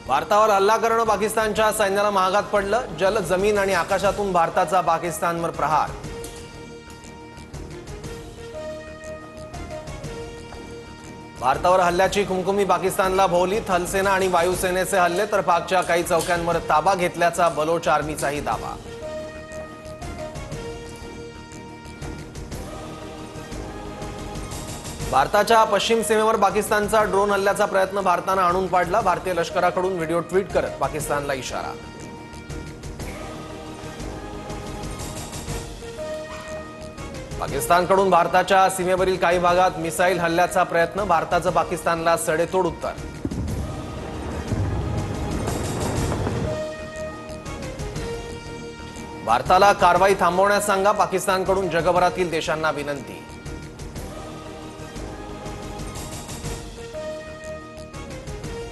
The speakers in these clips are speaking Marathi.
भारतावर हल्ला करणं पाकिस्तानच्या सैन्याला महागात पडलं। जल, जमीन आणि आकाशातून भारताचा पाकिस्तानवर प्रहार। भारतावर हल्ल्याची खुमखुमी पाकिस्तानला भोवली। थलसेना आणि वायुसेनेचे हल्ले तर पाकच्या काही चौक्यांवर ताबा घेतल्याचा बलोच आर्मीचाही दावा। भारताच्या पश्चिम सीमेवर पाकिस्तानचा ड्रोन हल्ल्याचा प्रयत्न भारताने आणून पाडला। भारतीय लष्कराकडून व्हिडिओ ट्विट करत पाकिस्तानला इशारा। पाकिस्तानकडून भारताच्या सीमेवरील काही भागात मिसाईल हल्ल्याचा प्रयत्न। भारताचं पाकिस्तानला सडेतोड उत्तर। भारताला कारवाई थांबवण्यास सांगा, पाकिस्तानकडून जगभरातील देशांना विनंती।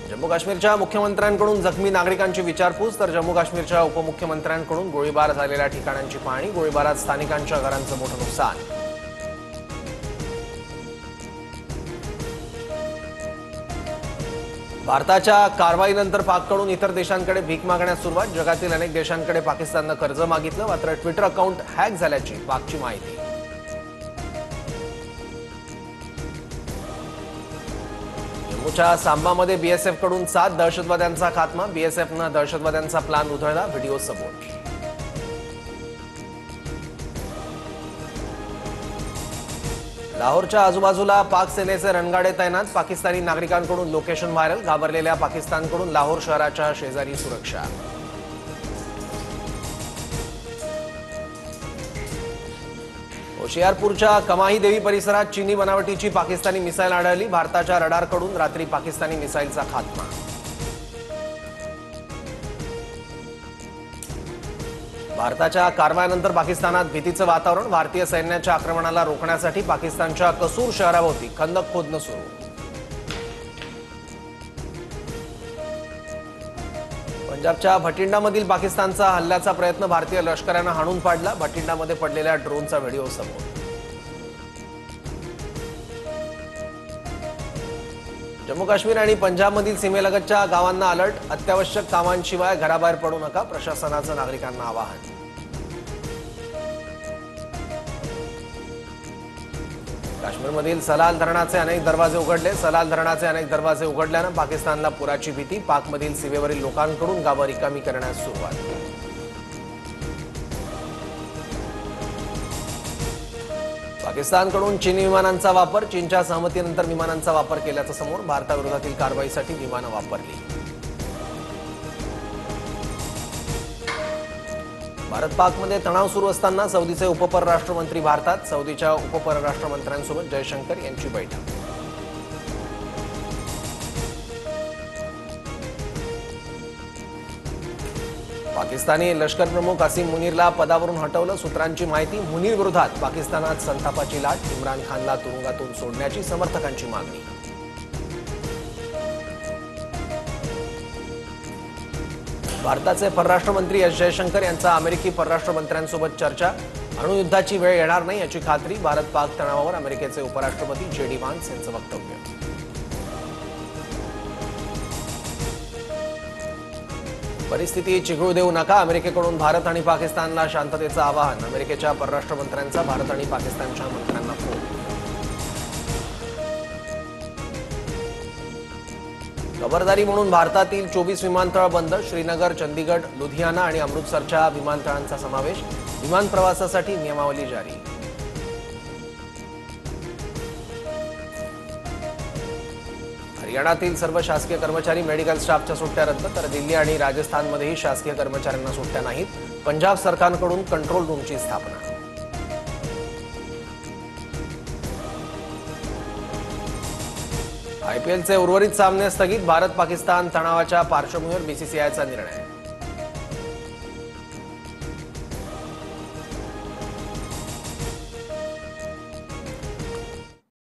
जम्मू काश्मीरच्या मुख्यमंत्र्यांकडून जखमी नागरिकांची विचारपूस तर जम्मू काश्मीरच्या उपमुख्यमंत्र्यांकडून गोळीबार झालेल्या ठिकाणांची पाहणी। गोळीबारात स्थानिकांच्या घरांचं मोठं नुकसान। भारताच्या कारवाईनंतर पाककडून इतर देशांकडे भीक मागण्यास सुरुवात। जगातील अनेक देशांकडे पाकिस्ताननं कर्ज मागितलं, मात्र ट्विटर अकाउंट हॅक झाल्याची पाकची माहिती। जम्मूच्या सांबामध्ये बीएसएफकडून 7 दहशतवाद्यांचा खात्मा। बीएसएफनं दहशतवाद्यांचा प्लान उधळला, व्हिडिओ सबूत। लाहोरच्या आजूबाजूला पाक सेनेचे रणगाडे तैनात। पाकिस्तानी नागरिकांकडून लोकेशन व्हायरल। घाबरलेल्या पाकिस्तानकडून लाहोर शहराच्या शेजारी सुरक्षा। होशियारपूरच्या कमाही देवी परिसरात चीनी बनावटीची पाकिस्तानी मिसाईल आढळली। भारताच्या रडारकडून रात्री पाकिस्तानी मिसाईलचा खात्मा। भारताच्या कारवाईनंतर पाकिस्तानात भीतीचं वातावरण। भारतीय सैन्याच्या आक्रमणाला रोखण्यासाठी पाकिस्तानच्या कसूर शहराभोवती खंदक खोदणं सुरू। पंजाबच्या भटिंडामधील पाकिस्तानचा हल्ल्याचा प्रयत्न भारतीय लष्करानं हाणून पाडला। भटिंडामध्ये पडलेल्या ड्रोनचा व्हिडिओ समोर। जम्मू काश्मीर आणि पंजाबमधील सीमेलगतच्या गावांना अलर्ट। अत्यावश्यक कामांशिवाय घराबाहेर पडू नका, प्रशासनाचं नागरिकांना आवाहन। काश्मीरमधील सलाल धरणाचे अनेक दरवाजे उघडले। सलाल धरणाचे अनेक दरवाजे उघडल्यानं पाकिस्तानला पुराची भीती। पाकमधील सीमेवरील लोकांकडून गावं रिकामी करण्यास सुरुवात। पाकिस्तानकडून चीनी विमानांचा वापर। चीनच्या सहमतीनंतर विमानांचा वापर केल्याचं समोर। भारताविरोधातील कारवाईसाठी विमानं वापरली। भारत पाकमध्ये तणाव सुरू असताना सौदीचे उपपरराष्ट्रमंत्री भारतात। सौदीच्या उपपरराष्ट्रमंत्र्यांसोबत जयशंकर यांची बैठक। पाकिस्तानी लष्कर प्रमुख असीम मुनीरला पदावरून हटवलं। सूत्रांची माहिती, मुनीर विरोधात पाकिस्तानात संतापाची लाट। इम्रान खानला तुरुंगातून सोडण्याची समर्थकांची मागणी। भारताचे परराष्ट्र मंत्री एस जयशंकर यांचा अमेरिकी परराष्ट्र मंत्र्यांसोबत चर्चा। अणुयुद्धाची वेळ येणार नाही याची खात्री। भारत पाक तणावावर अमेरिकेचे उपराष्ट्रपती जेडी व्हान्स यांचं वक्तव्य। परिस्थिती चिघळू देऊ नका, अमेरिकेकडून भारत आणि पाकिस्तानला शांततेचं आवाहन। अमेरिकेच्या परराष्ट्र मंत्र्यांचा भारत आणि पाकिस्तानच्या मंत्र्यांना फोन। खबरदारी म्हणून भारतातील 24 विमानतळ बंद। श्रीनगर, चंदीगड, लुधियाना आणि अमृतसरच्या विमानतळांचा समावेश। विमान प्रवासासाठी नियमावली जारी। हरियाणातील सर्व शासकीय कर्मचारी, मेडिकल स्टाफच्या सुट्ट्या रद्द तर दिल्ली आणि राजस्थानमध्येही शासकीय कर्मचाऱ्यांना सुट्ट्या नाहीत। पंजाब सरकारकडून कंट्रोल रूमची स्थापना। आयपीएलचे उर्वरित सामने स्थगित। भारत पाकिस्तान तणावाच्या पार्श्वभूमीवर बीसीसीआयचा निर्णय।